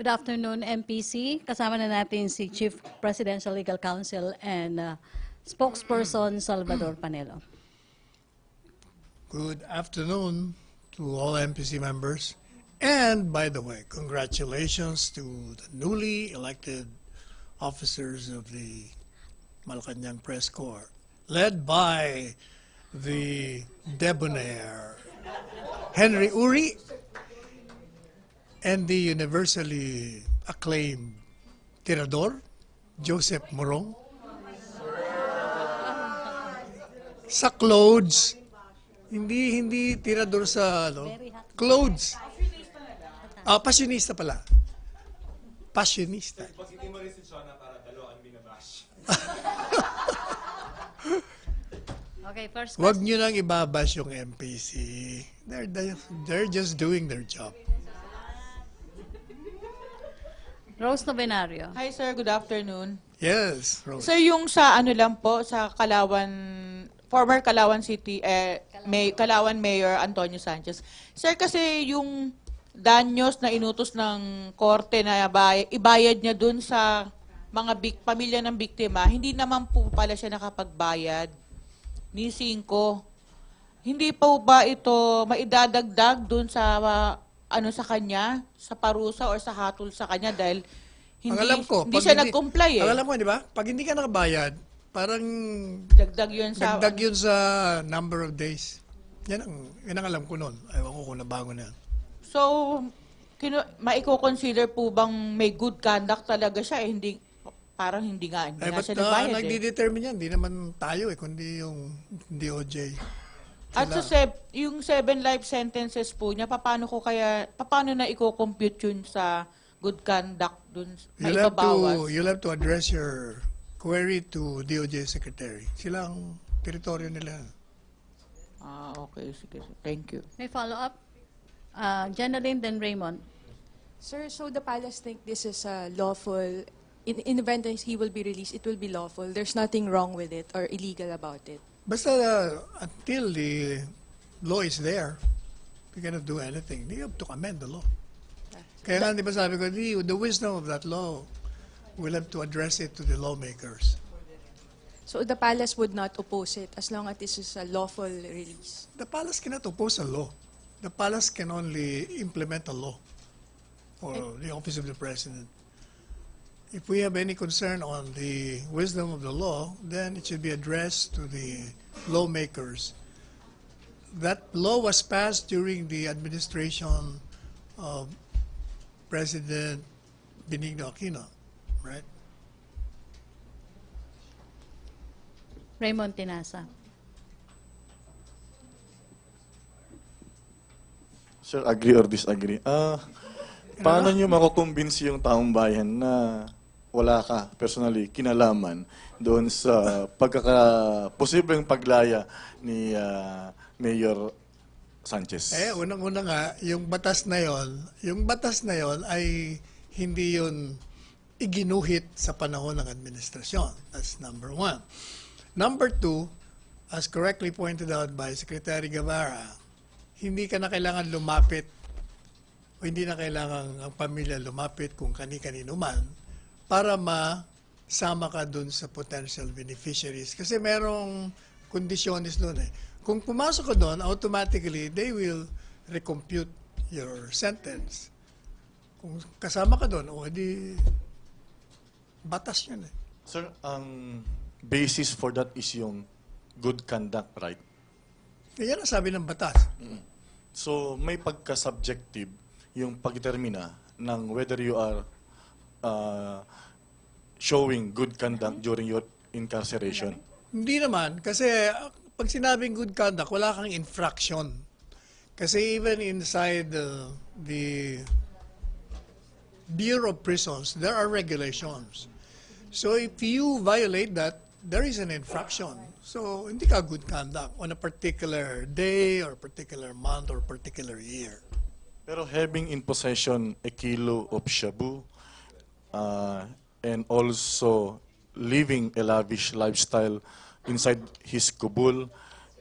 Good afternoon, MPC. Kasama na natin si Chief Presidential Legal Counsel and spokesperson Salvador Panelo. Good afternoon to all MPC members. And by the way, congratulations to the newly elected officers of the Malacañang Press Corps, led by the debonair Henry Uri and the universally acclaimed tirador, Joseph Morong. Sa clothes, hindi tirador sa clothes. Passionista pala. Passionista. Pag hindi mo rin si Chona para dalawan binabash. Okay, first Huwag question. nyo nang ibabash yung MPC. They're just doing their job. Rose Novenario. Hi sir, good afternoon. Yes, Rose. Sir, yung sa ano lang po, sa former Calauan City, Calauan Mayor Antonio Sanchez. Sir, kasi yung danyos na inutos ng korte na ibayad niya dun sa mga pamilya ng biktima, hindi naman po pala siya nakapagbayad ni 5. Hindi po ba ito maidadagdag dun sa sa kanya, sa parusa or sa hatol sa kanya dahil hindi, Ang alam ko, hindi pag siya nag-comply eh. Ang alam ko, di ba? Pag hindi ka nakabayad, parang Dagdag yun sa... dagdag yun sa number of days. Yan ang alam ko noon. Ewan ko kung nabago na yan. So, maiko-consider po bang may good conduct talaga siya eh, hindi, parang hindi nga siya nagbayad eh. Nagdi-determine yan. Hindi naman tayo kundi yung DOJ. At sa yung 7 life sentences po niya, paano na i-compute yun sa good conduct dun, maibabawas? You'll have to address your query to DOJ Secretary. Sila ang teritoryo nila. Okay. Sige. Thank you. May follow-up? Jenaline, then Raymond. Sir, so the palace think this is lawful. In event that he will be released, it will be lawful. There's nothing wrong with it or illegal about it. Basta until the law is there, we cannot do anything. We have to amend the law. Kaya nga, di ba sabi ko, the wisdom of that law, we'll have to address it to the lawmakers. So the palace would not oppose it as long as this is a lawful release. The palace cannot oppose a law. The palace can only implement a law or the office of the president. If we have any concern on the wisdom of the law, then it should be addressed to the lawmakers. That law was passed during the administration of President Benigno Aquino, right? Raymond Tinasa. Sir, agree or disagree? Paano nyo makukumbinsi yung taong bayan na wala ka, personally, kinalaman doon sa posibleng paglaya ni Mayor Sanchez? Unang-una nga, yung batas na yon ay hindi yun iginuhit sa panahon ng administrasyon. That's number 1. Number 2, as correctly pointed out by Secretary Guevara, hindi ka na kailangan lumapit o hindi na kailangan ang pamilya lumapit kung kani-kanino man para masama ka dun sa potential beneficiaries. Kasi merong kondisyones dun eh. Kung pumasok ka dun, automatically, they will recompute your sentence. Kung kasama ka dun, edi batas yan eh. Sir, ang basis for that is yung good conduct, right? Yan ang sabi ng batas. So, may pagka-subjective yung pagdetermina ng whether you are showing good conduct during your incarceration. Hindi naman, kasi pag sinabing good conduct, wala kang infraction. Kasi even inside the Bureau of Prisons, there are regulations. So if you violate that, there is an infraction. So hindi ka good conduct on a particular day or particular month or particular year. Pero having in possession a kilo of shabu and also living a lavish lifestyle inside his kubul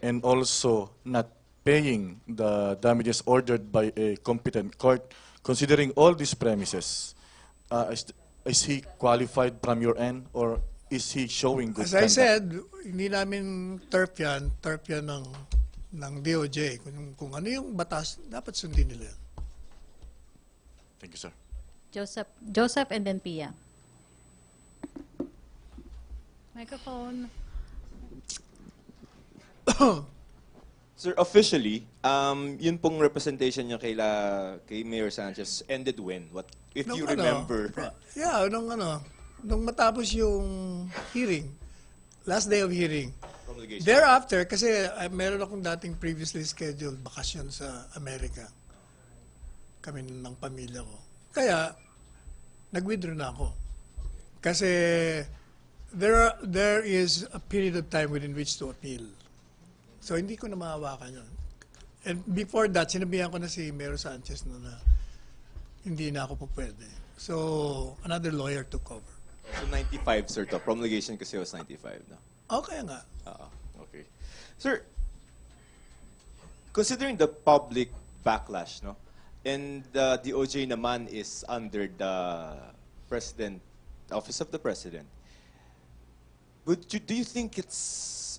and also not paying the damages ordered by a competent court, considering all these premises, is he qualified from your end, or is he showing good As I conduct? said, hindi namin turf yan ng DOJ. Kung ano yung batas, dapat sundin nila yan. Thank you, sir. Joseph and then Pia. Microphone. Sir, officially, yun pong representation niya kay Mayor Sanchez ended when? What, if you remember? Nung matapos yung hearing, last day of hearing. Promulgation. Thereafter, kasi meron akong dating previously scheduled bakasyon sa Amerika. Kami ng pamilya ko. Kaya, nag-withdraw na ako. Kasi, there is a period of time within which to appeal. So, hindi ko na mahawakan yun. And before that, sinabihan ko na si Mayor Sanchez na hindi na ako po pwede. So, another lawyer took over. So 95, sir, to. Promulgation kasi was 95, no? Okay nga. Okay. Sir, considering the public backlash, no? And the DOJ naman is under the President, Office of the President, do you think it's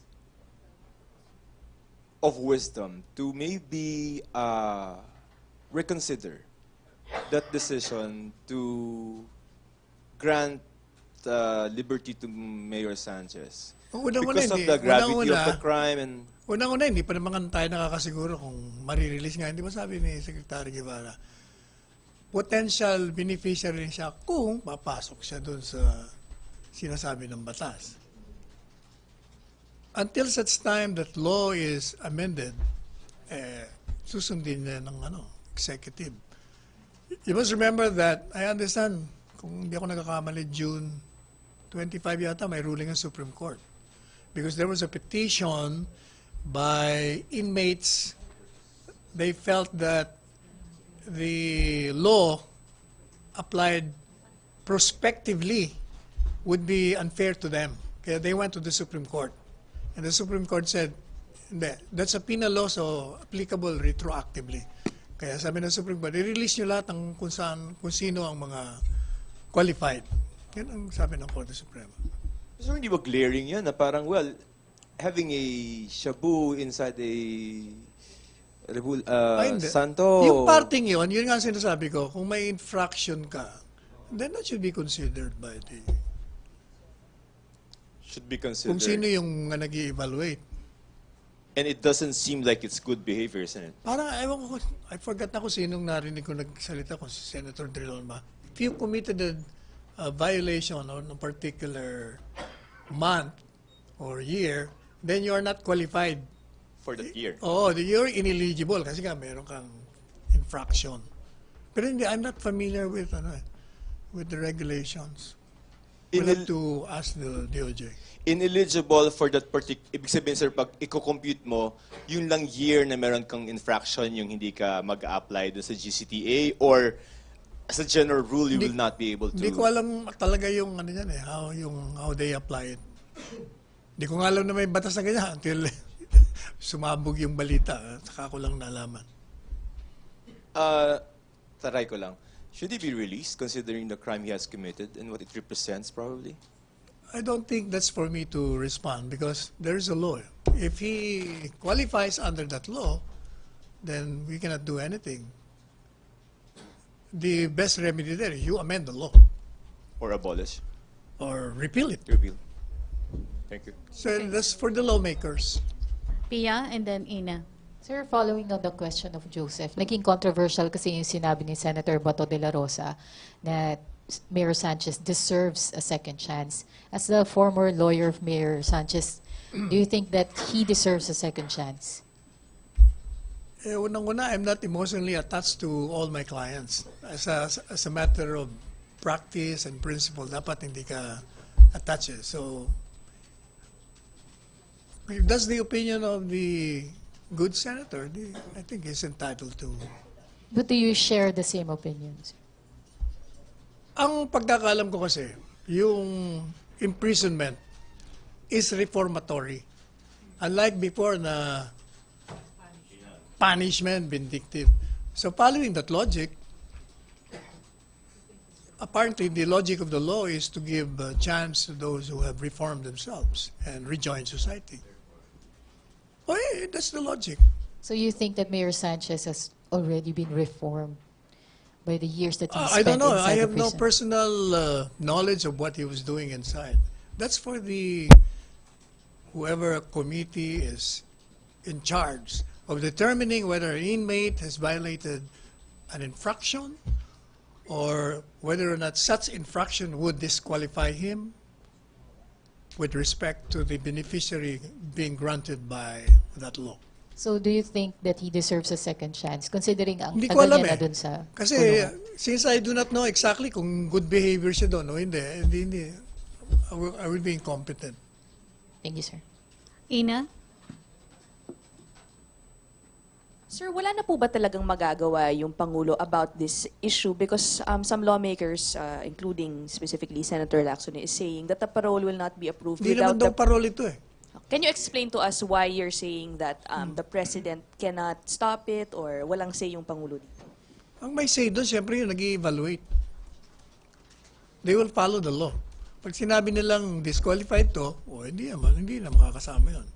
of wisdom to maybe reconsider that decision to grant liberty to Mayor Sanchez? Because of the gravity of the crime and... Unang-una, hindi pa naman tayo nakakasiguro kung marirelease nga. Hindi ba sabi ni Secretary Guevara, potential beneficiary siya kung papasok siya doon sa sinasabi ng batas. Until such time that law is amended, susundin niya ng executive. You must remember that, I understand, kung hindi ako nagkakamali, June 25 yata, may ruling ng Supreme Court. Because there was a petition by inmates. They felt that the law applied prospectively would be unfair to them. Kaya they went to the Supreme Court. And the Supreme Court said, hindi, that's a penal law, so applicable retroactively. Kaya sabi ng Supreme Court, i-release nyo lahat ng kung sino ang mga qualified. Yan ang sabi ng Korte Suprema. So hindi ba glaring yan na parang, well, having a shabu inside a Hindi. Santo... Yung parting yun nga ang sinasabi ko, kung may infraction ka, then that should be considered by the... should be considered. Kung sino yung nag-i-evaluate. And it doesn't seem like it's good behavior, isn't it? Parang, ewan ko, I forgot na kung sinong narinig ko nagsalita ko, si Senator Drilon ba. If you committed a violation on a particular month or year, then you are not qualified. For that year. Oo, you're ineligible kasi nga meron kang infraction. Pero hindi, I'm not familiar with the regulations. We'll have to ask the DOJ. Ineligible for that particular... Ibig sabihin, sir, pag i-compute mo, yung lang year na meron kang infraction, yung hindi ka mag-apply doon sa GCTA, or as a general rule, you will not be able to... Hindi ko alam talaga yung how they apply it. Hindi ko nga alam na may batas na ganyan until sumabog yung balita. Saka ko lang nalaman. Taray ko lang. Should he be released considering the crime he has committed and what it represents probably? I don't think that's for me to respond because there is a law. If he qualifies under that law, then we cannot do anything. The best remedy there is you amend the law Or abolish? or repeal it. Repeal. Thank you. So that's for the lawmakers. Pia and then Ina. Sir, following on the question of Joseph, naging controversial kasi yung sinabi ni Senator Bato de la Rosa na Mayor Sanchez deserves a second chance. As the former lawyer of Mayor Sanchez, do you think that he deserves a second chance? Unang-una, I'm not emotionally attached to all my clients. As a matter of practice and principle, dapat hindi ka attached. So, if that's the opinion of the good senator, I think he's entitled to. But do you share the same opinions? Ang pagkakaalam ko kasi, yung imprisonment is reformatory. Unlike before na punishment, vindictive. So following that logic, apparently the logic of the law is to give a chance to those who have reformed themselves and rejoined society. Oh, yeah, that's the logic. So you think that Mayor Sanchez has already been reformed by the years that he I spent don't know. inside I the have no prison? personal knowledge of what he was doing inside. That's for the whoever committee is in charge of determining whether an inmate has violated an infraction or whether or not such infraction would disqualify him with respect to the beneficiary being granted by that law. So do you think that he deserves a second chance considering ang Hindi ko tagal alam niya na eh. dun sa Kasi kulungan? since I do not know exactly kung good behavior siya doon o hindi. I will be incompetent. Thank you, sir. Ina? Sir, wala na po ba talagang magagawa yung Pangulo about this issue? Because some lawmakers, including specifically Senator Lacson, is saying that the parole will not be approved Hindi without naman daw the... parol ito eh. Can you explain to us why you're saying that the President cannot stop it or walang say yung Pangulo dito? Ang may say doon, siyempre yung nag-evaluate. They will follow the law. Pag sinabi nilang disqualified to, hindi na makakasama yun.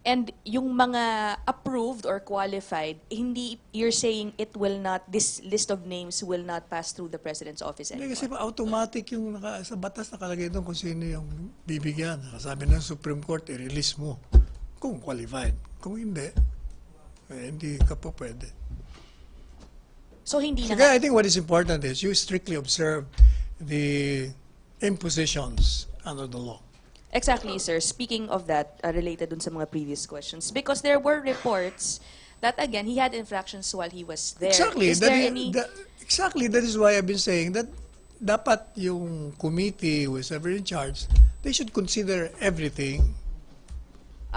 And yung mga approved or qualified, hindi, you're saying it will not, this list of names will not pass through the President's office Hindi anymore? kasi automatic yung sa batas nakalagay doon kung sino yung bibigyan. Sabi ng Supreme Court, i-release mo kung qualified. Kung hindi, hindi ka po pwede. So hindi na Kaya I think what is important is you strictly observe the impositions under the law. Exactly, sir. Speaking of that, related dun sa mga previous questions, because there were reports that, again, he had infractions while he was there. Exactly. Is there any... Exactly. That is why I've been saying that dapat yung committee who is ever in charge, they should consider everything.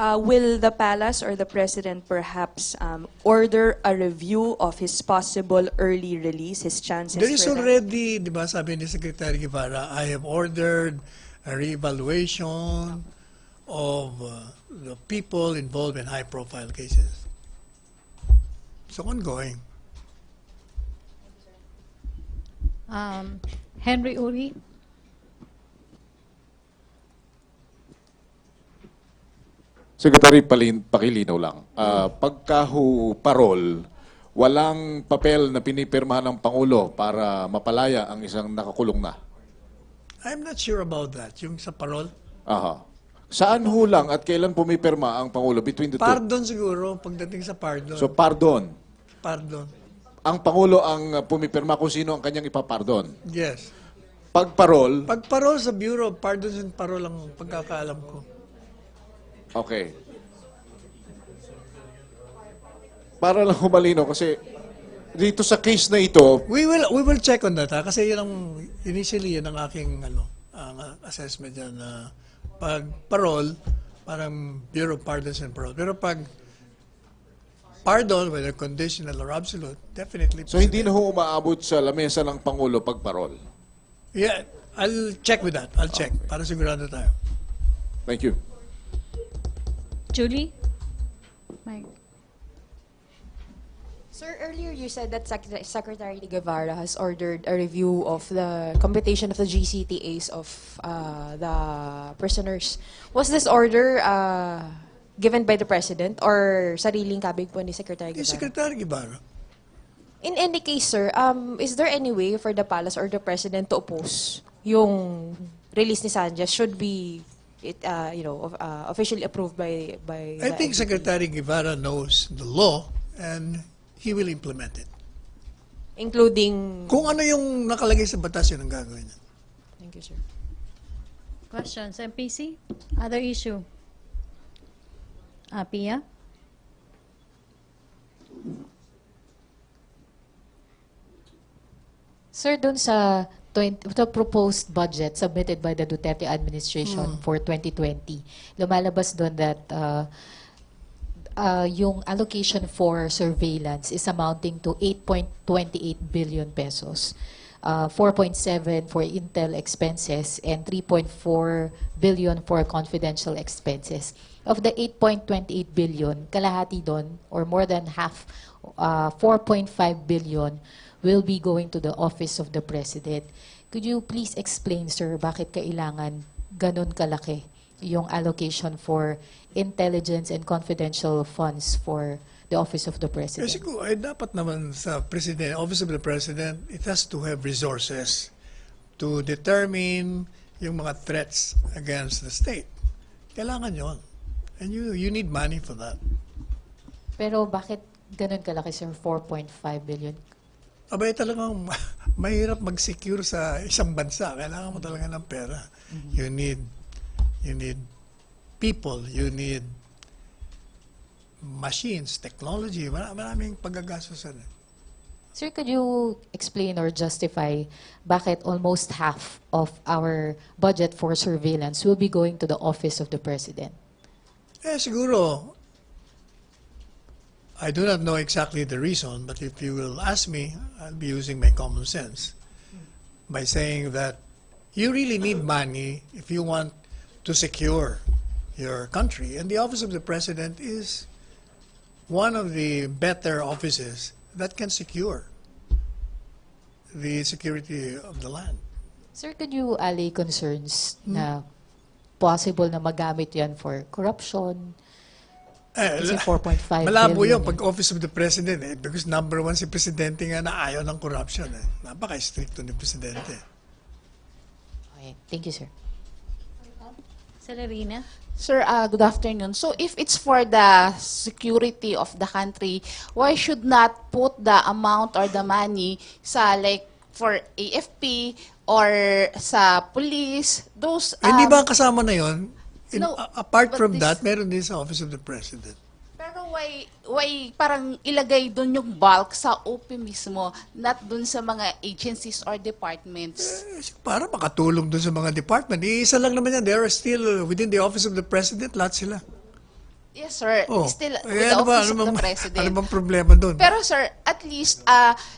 Will the palace or the president perhaps order a review of his possible early release, his chances There is for that? already, di ba sabi ni Secretary Guevara, I have ordered a reevaluation of the people involved in high-profile cases. So ongoing. Henry Uri? Secretary, pakilinaw lang. Pagka ho parol, walang papel na pinipirmahan ng Pangulo para mapalaya ang isang nakakulong na. I'm not sure about that. Yung sa parol. Aha. Saan ho lang at kailan pumipirma ang Pangulo between the two? Pardon siguro, pagdating sa pardon. So pardon. Pardon. Ang Pangulo ang pumipirma kung sino ang kanyang ipapardon. Yes. Pag parol, Pag parol sa Bureau of Pardons and Parole ang pagkakaalam ko. okay. Para lang humalino kasi dito sa case na ito, We will check on that ha? Kasi yun ang initially yun ang aking ang assessment yan na pag parole parang Bureau of Pardons and Parole. Pero pag pardon, whether conditional or absolute, definitely. so hindi na ho umaabot sa lamesa ng Pangulo pag parol. Yeah, I'll check with that. I'll check para sigurado tayo. Thank you. Julie? Mike? Sir, earlier you said that Secretary Guevara has ordered a review of the computation of the GCTAs of the prisoners. Was this order given by the President or sariling kabig po ni Secretary Yung Guevara? Secretary Guevara. In any case, sir, is there any way for the palace or the President to oppose yung release ni Sanchez should be officially approved by I the think NBP? Secretary Guevara knows the law and he will implement it. Including... Kung ano yung nakalagay sa batas, yun ang gagawin niya. Thank you, sir. Questions? MPC? Other issue? Pia? Sir, dun sa the proposed budget submitted by the Duterte administration for 2020, lumalabas doon that yung allocation for surveillance is amounting to 8.28 billion pesos. 4.7 for Intel expenses, and 3.4 billion for confidential expenses. Of the 8.28 billion, kalahati doon, or more than half, 4.5 billion will be going to the Office of the President. Could you please explain, sir, bakit kailangan ganun kalaki yung allocation for intelligence and confidential funds for the Office of the President? Kasi kung ay dapat naman sa President, Office of the President, it has to have resources to determine yung mga threats against the state. Kailangan yon. And you need money for that. Pero bakit ganun kalaki, sir, 4.5 billion? Abay talagang mahirap mag-secure sa isang bansa. Kailangan mo talaga ng pera. You need people, you need machines, technology, maraming paggagastusan. Sir, could you explain or justify bakit almost half of our budget for surveillance will be going to the Office of the President? Siguro, I do not know exactly the reason, but if you will ask me, I'll be using my common sense by saying that you really need money if you want to secure your country. And the Office of the President is one of the better offices that can secure the security of the land. Sir, could you allay concerns na possible na magamit yan for corruption? Kasi 4.5 Malabo billion yun pag Office of the President because number one si Presidente nga na ayaw ng corruption. Napaka-stricto ni Presidente. Okay, thank you, sir. Celerina? Sir, good afternoon. So if it's for the security of the country, why should not put the amount or the money sa like for AFP or sa police, those... Hindi ba kasama na yun? No, Apart but from this- that, meron din sa Office of the President. Pero why parang ilagay doon yung bulk sa OP mismo, not doon sa mga agencies or departments? Para makatulong dun sa mga department. Iisa lang naman yan. They are still within the Office of the President. Lahat sila. Yes, sir. Oh. Still Eh, with the Office of the President. Ano bang problema dun? Pero sir, at least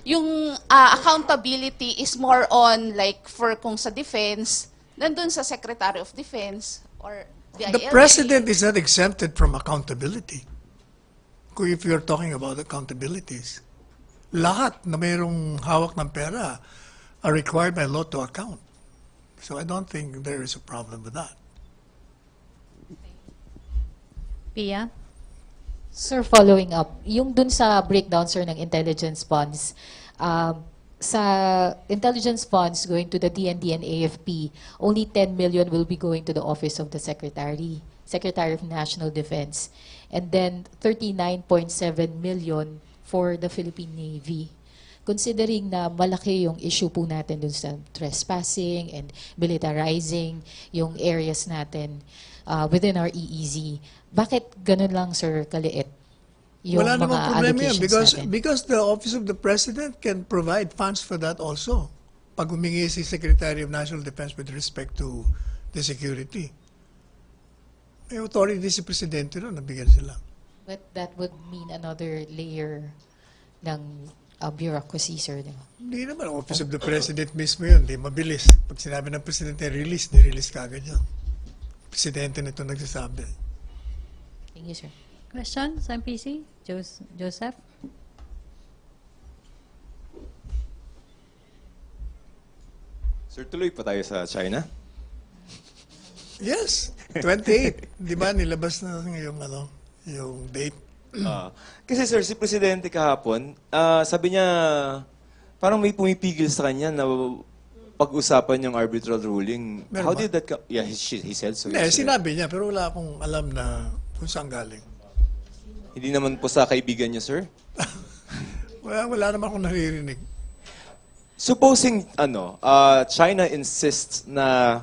yung accountability is more on like for kung sa defense, nandun sa Secretary of Defense or the The ILG. President is not exempted from accountability. If you're talking about accountabilities. Lahat na mayroong hawak ng pera are required by law to account. So I don't think there is a problem with that. Pia? Sir, following up, yung dun sa breakdown, sir, ng intelligence funds, sa intelligence funds going to the DND and AFP, only 10 million will be going to the Office of the Secretary of National Defense, and then 39.7 million for the Philippine Navy. Considering na malaki yung issue po natin dun sa trespassing and militarizing yung areas natin within our EEZ, bakit ganun lang, sir, kaliit yung Wala mga namang problema yan allocations natin? because the Office of the President can provide funds for that also. Pag humingi si Secretary of National Defense with respect to the security. May authority si Presidente ron, nabigyan sila. But that would mean another layer ng bureaucracy, sir. Di ba? Hindi naman, ang Office of the President mismo yun, di mabilis. Pag sinabi ng Presidente release, ni-release kagad yun. Presidente nito nagsasabi. Thank you, sir. Question sa MPC? Joseph? Sir, tuloy pa tayo sa China. Yes, 28. Di ba nilabas na yung, yung date? Kasi sir, si Presidente kahapon, sabi niya, parang may pumipigil sa kanya na pag-usapan yung arbitral ruling. Meron How ba? did that come? Yeah, he said so. Hindi, yesterday. sinabi niya, pero wala akong alam na kung saan galing. Hindi naman po sa kaibigan niya, sir? Wala naman akong naririnig. Supposing, China insists na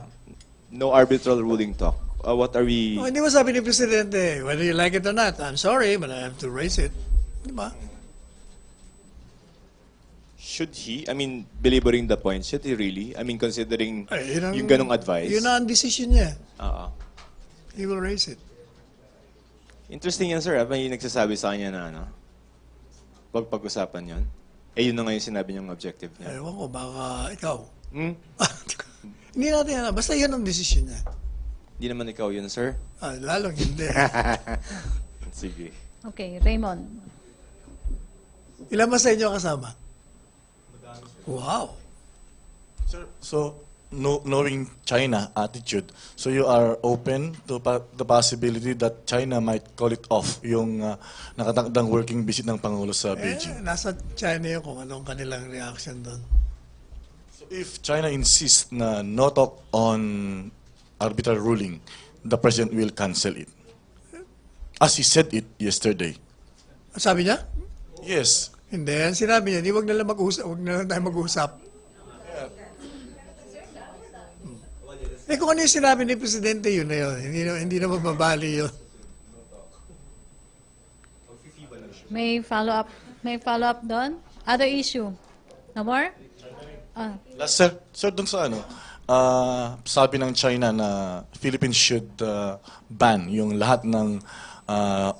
no arbitral ruling talk, what are we... Hindi mo sabi ni Presidente, whether you like it or not, I'm sorry, but I have to raise it. Di ba? Should he? I mean, belaboring the point, should he really? I mean, considering Ay, yun ang- yung ganong advice. Yun ang decision niya. Oo. He will raise it. Interesting yan, sir. May nagsasabi sa kanya na, wag pag-usapan yon. Eh, yun na nga yung sinabi niyong objective niya. Ewan ko, baka ikaw. Hmm? Hindi natin alam. Basta yan ang desisyon niya. Hindi naman ikaw yun, sir. Lalong hindi. Sige. Okay, Raymond. Ilan ba sa inyo kasama? Wow. Sir, so knowing China attitude, so you are open to the possibility that China might call it off yung nakatangdang working visit ng Pangulo sa Beijing. Nasa China yun kung anong kanilang reaction doon. So if China insists na no talk on arbitral ruling, the President will cancel it. As he said it yesterday. Sabi niya? Yes. Hindi. Ang sinabi niya, wag na lang mag-usap. Wag na lang tayo mag-usap. Kung ano yung sinabi ni Presidente, yun na yun. Hindi na mababali yun. May follow-up doon? Other issue? No more? Last, sir, dun sa sabi ng China na Philippines should ban yung lahat ng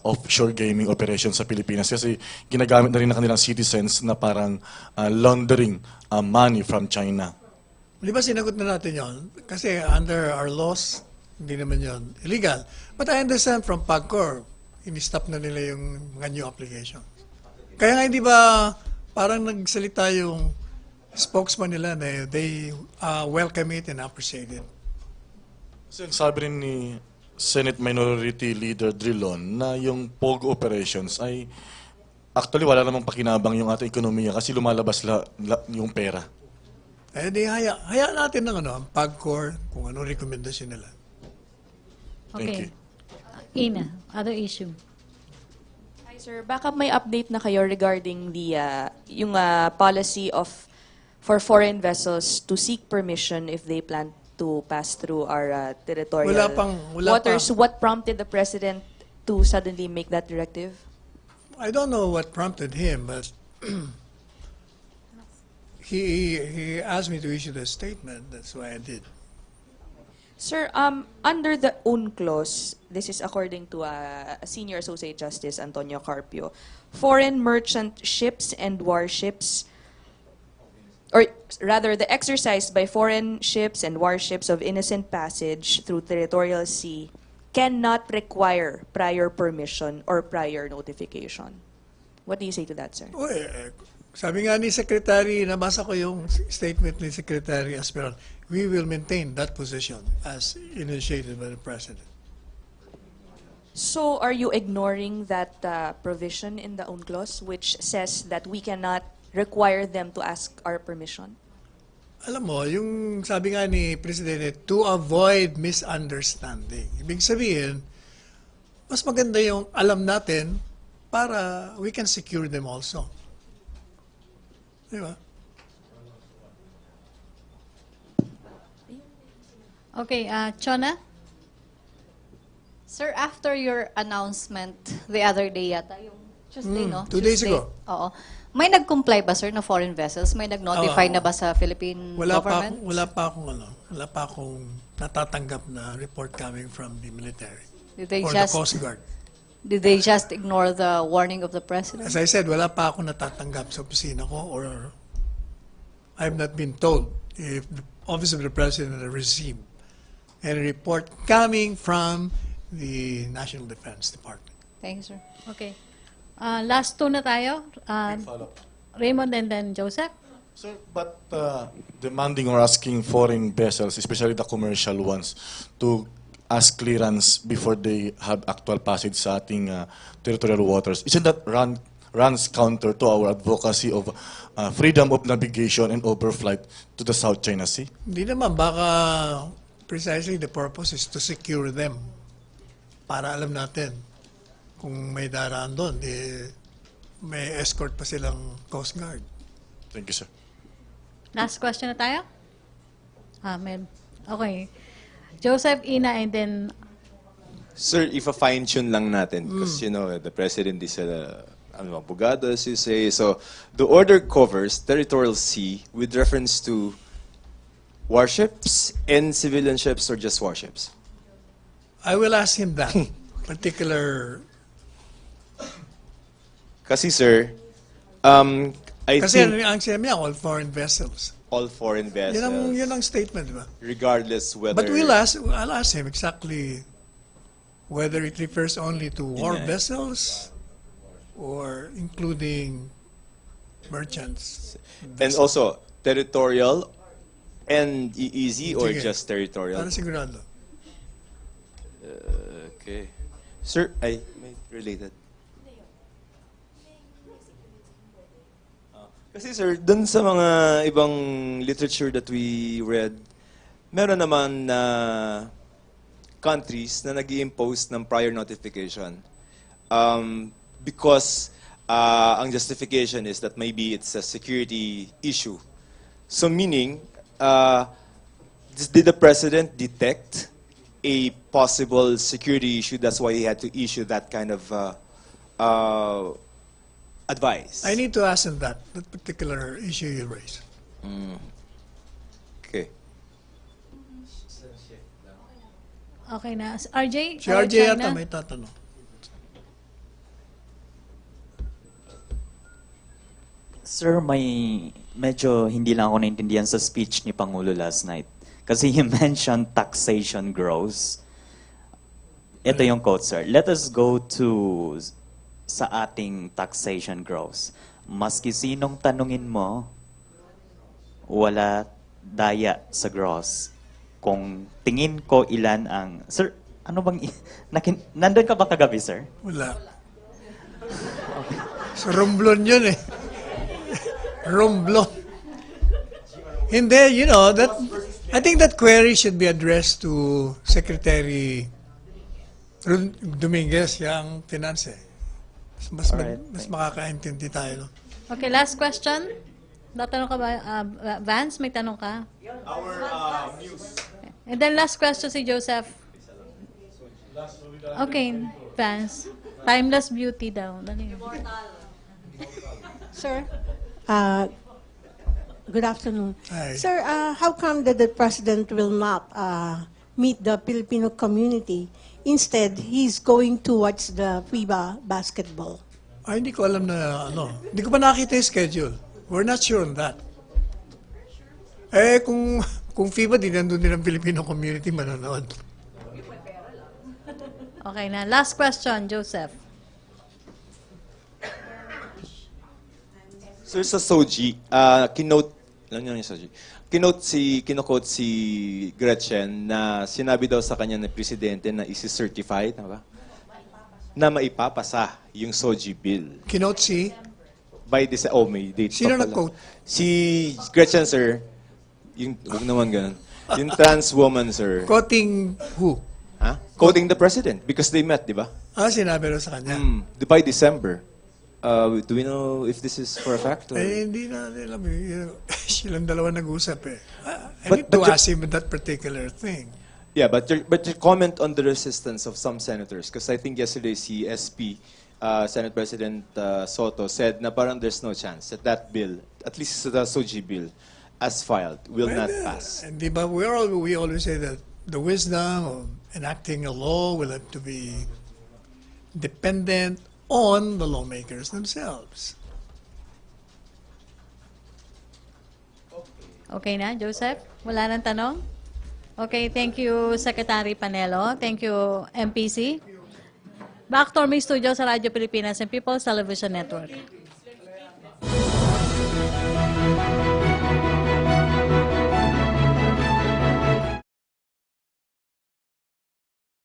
offshore gaming operations sa Pilipinas kasi ginagamit na rin ng kanilang citizens na parang laundering money from China. Di ba sinagot na natin yon? Kasi under our laws, hindi naman yon illegal. But I understand from PAGCOR, in-stop na nila yung mga new application. Kaya nga hindi ba parang nagsalita yung spokesman nila na they welcome it and appreciate it. Kasi sabi rin ni Senate Minority Leader Drilon na yung POG operations ay actually wala namang pakinabang yung ating ekonomiya kasi lumalabas yung pera. Eh di hayaan natin ng ang PAGCOR kung ano rekomendasyon nila. Okay. Ina, other issue. Hi, sir. Baka may update na kayo regarding the yung policy for foreign vessels to seek permission if they plan to pass through our territorial wala waters. What prompted the president to suddenly make that directive? I don't know what prompted him, but he asked me to issue the statement. That's why I did. Sir, under the own clause, this is according to a Senior Associate Justice Antonio Carpio, foreign merchant ships and warships, or rather the exercise by foreign ships and warships of innocent passage through territorial sea cannot require prior permission or prior notification. What do you say to that, sir? Sabi nga ni Secretary, nabasa ko yung statement ni Secretary Asperon, we will maintain that position as initiated by the President. So are you ignoring that provision in the own clause which says that we cannot require them to ask our permission? Alam mo, yung sabi nga ni Presidente, to avoid misunderstanding. Ibig sabihin, mas maganda yung alam natin para we can secure them also. Di ba? Okay, Chona? Sir, after your announcement the other day yata, yung Tuesday, no? 2 days ago. Oo. May nag-comply ba, sir, na foreign vessels? May nag-notify na ba sa Philippine government? Wala pa akong natatanggap na report coming from the military Did they or just the Coast Guard. did they just ignore the warning of the president? As I said, wala pa akong natatanggap sa opisina ko or I've not been told if the Office of the President received any report coming from the National Defense Department. Thank you, sir. Okay. Last two na tayo. Raymond and then Joseph. Sir, but demanding or asking foreign vessels, especially the commercial ones, to ask clearance before they have actual passage sa ating territorial waters, isn't that runs counter to our advocacy of freedom of navigation and overflight to the South China Sea? Hindi naman, baka precisely the purpose is to secure them para alam natin kung may daraan doon, may escort pa silang Coast Guard. Thank you, sir. Last question na tayo? Amen. Okay. Joseph, Ina, and then... Sir, if a fine-tune lang natin, because, the President is abogado, as you say. So, the order covers territorial sea with reference to warships and civilian ships or just warships? I will ask him that particular... Kasi, sir, I Kasi think ang sinabi niya, all foreign vessels. all foreign vessels, Yun ang statement, di ba? regardless whether... But I'll ask him exactly whether it refers only to war Yeah. vessels or including merchants. And also, territorial and EEZ or Sige. just territorial? Para sigurado. Okay. Sir, ay, may related. Kasi sir, dun sa mga ibang literature that we read, meron naman na countries na nag-i-impose ng prior notification. Because ang justification is that maybe it's a security issue. So meaning, did the president detect a possible security issue? That's why he had to issue that kind of advice. I need to ask him that particular issue you raised. Okay. Okay na. RJ? Si RJ China? yata may tatanong. Sir, medyo hindi lang ako naintindihan sa speech ni Pangulo last night. Kasi he mentioned taxation grows. Ito yung quote, sir. Let us go to sa ating taxation grows. Maski sinong tanungin mo, wala daya sa gross. Kung tingin ko ilan ang... Sir, ano bang... Nandun ka ba kagabi, sir? Wala. Sa Romblon yun eh. Romblon. Hindi, I think that query should be addressed to Secretary Dominguez, yung finance eh. Mas makakaintindi tayo. Okay, last question. Tatanong ka ba? Vance, may tanong ka? Our news. And then last question si Joseph. Okay, Vance. Timeless beauty daw. Dali. Sir, good afternoon. Hi. Sir, how come that the president will not meet the Filipino community? Instead, he's going towards the FIBA basketball. Ay, hindi ko alam na Hindi ko pa nakita yung schedule. We're not sure on that. Eh, kung FIBA, di nandun din ang Filipino community manonood. Okay na. Last question, Joseph. Sir, sa Soji, kinote, alam niyo yung Soji? Kinoquote si Gretchen na sinabi daw sa kanya ng presidente na isi-certify, tama ba? Na maipapasa yung Soji bill. Kinote si? By this, may date Sino pa pala. nag-quote? Si Gretchen, sir. Huwag naman ganun. Yung trans woman, sir. Quoting who? Ha? Quoting the president because they met, di ba? Sinabi rin sa kanya. By December. Do we know if this is for a fact? Or? Eh, hindi na alam. Silang dalawa nag-usap eh. I But- need to but ask him that particular thing. Yeah, but your comment on the resistance of some senators, because I think yesterday si SP, Senate President Soto, said na parang there's no chance that that bill, at least the Soji bill, as filed, will not pass. And di ba, we always say that the wisdom of enacting a law will have to be dependent on the lawmakers themselves. Okay na, Joseph? Wala nang tanong? Okay, thank you, Secretary Panelo. Thank you, MPC. Back to our main studio sa Radyo Pilipinas and People's Television Network.